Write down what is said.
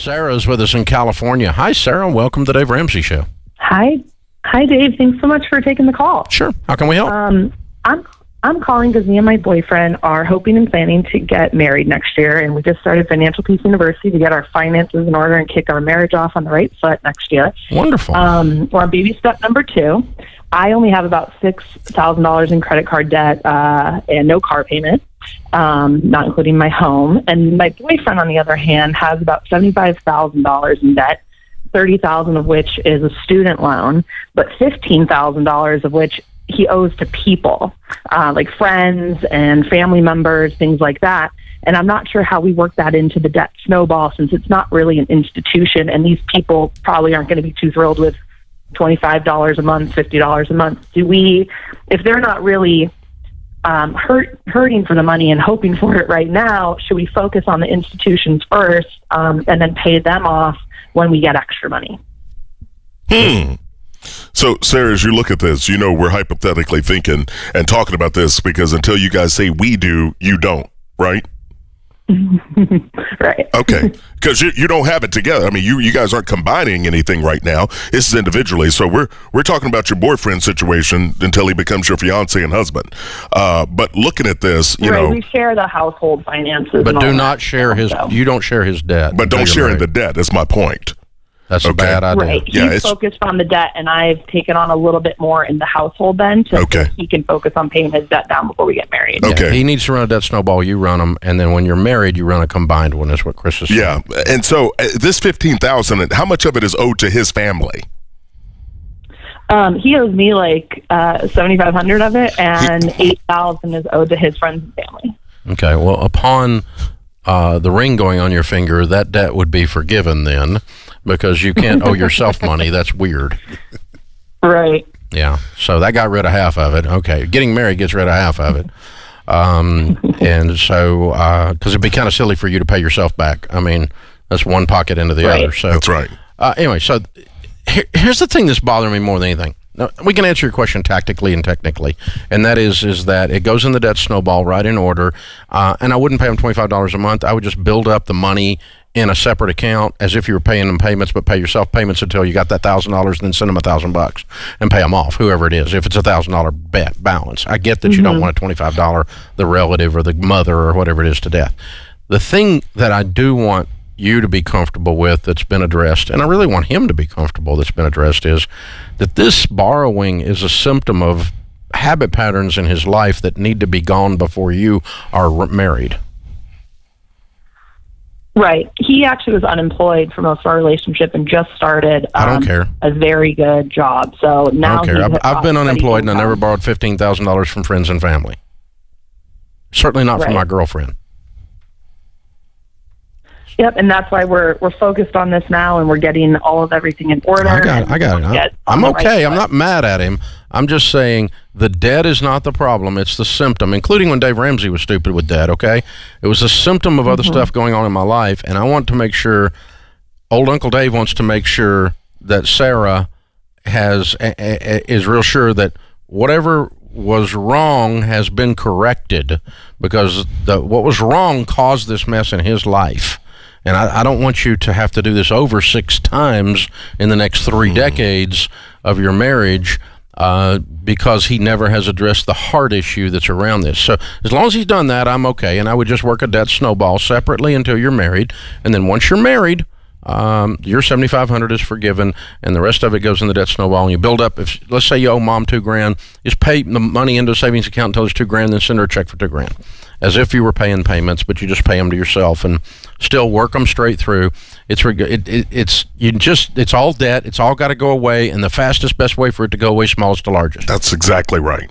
Sarah's with us in California. Hi, Sarah. Welcome to Dave Ramsey Show. Hi, Dave. Thanks so much for taking the call. Sure. How can we help? I'm calling because me and my boyfriend are hoping and planning to get married next year, and we just started Financial Peace University to get our finances in order and kick our marriage off on the right foot next year. Wonderful. We're on baby step number 2. I only have about $6,000 in credit card debt and no car payment, not including my home. And my boyfriend, on the other hand, has about $75,000 in debt, $30,000 of which is a student loan, but $15,000 of which he owes to people, like friends and family members, things like that. And I'm not sure how we work that into the debt snowball, since it's not really an institution, and these people probably aren't going to be too thrilled with $25 a month, $50 a month. Do we, if they're not really hurting for the money and hoping for it right now, should we focus on the institutions first and then pay them off when we get extra money? So, Sarah, as you look at this, you know we're hypothetically thinking and talking about this because until you guys say we do, you don't, right? Right. Okay. Because you don't have it together. I mean, you guys aren't combining anything right now. This is individually. So we're talking about your boyfriend situation until he becomes your fiance and husband. But looking at this, you know, we share the household finances, but do not share his. You don't share his debt. But don't share in the debt. That's my point. That's a bad idea. Right. He's focused on the debt, and I've taken on a little bit more in the household then, so he can focus on paying his debt down before we get married. Okay. Yeah, he needs to run a debt snowball. You run them, and then when you're married, you run a combined one. Is what Chris is saying. Yeah, and so this $15,000, how much of it is owed to his family? He owes me like $7,500 of it, and $8,000 is owed to his friends and family. Okay. Well, upon the ring going on your finger, that debt would be forgiven then, because you can't owe yourself money. That's weird. Right. Yeah. So that got rid of half of it. Okay. Getting married gets rid of half of it. And so, because it'd be kind of silly for you to pay yourself back. I mean, that's one pocket into the other. So that's right. Anyway, so here's the thing that's bothering me more than anything. Now, we can answer your question tactically and technically, and that is that it goes in the debt snowball right in order, and I wouldn't pay them $25 a month. I would just build up the money in a separate account as if you were paying them payments, but pay yourself payments until you got that $1,000, and then send them $1,000 and pay them off, whoever it is, if it's $1,000 bet balance. I get that you don't want a $25, the relative or the mother or whatever it is, to death. The thing that I do want you to be comfortable with that's been addressed, and I really want him to be comfortable that's been addressed, is that this borrowing is a symptom of habit patterns in his life that need to be gone before you are married. Right. He actually was unemployed for most of our relationship and just started I don't care. a very good job. So now I don't care. I've been unemployed and I never borrowed $15,000 from friends and family. Certainly not from my girlfriend. Yep, and that's why we're focused on this now, and we're getting all of everything in order. I got it. I'm okay. I'm not mad at him. I'm just saying the debt is not the problem. It's the symptom, including when Dave Ramsey was stupid with debt, okay? It was a symptom of other stuff going on in my life, and I want to make sure, old Uncle Dave wants to make sure that Sarah is real sure that whatever was wrong has been corrected, because what was wrong caused this mess in his life. And I don't want you to have to do this over 6 times in the next 3 decades of your marriage, because he never has addressed the heart issue that's around this. So as long as he's done that, I'm okay. And I would just work a debt snowball separately until you're married. And then once you're married, your $7,500 is forgiven, and the rest of it goes in the debt snowball. And you build up. If let's say you owe mom $2,000, just pay the money into a savings account until it's $2,000, then send her a check for $2,000, as if you were paying payments, but you just pay them to yourself and still work them straight through. It's all debt. It's all got to go away, and the fastest, best way for it to go away, smallest to largest. That's exactly right.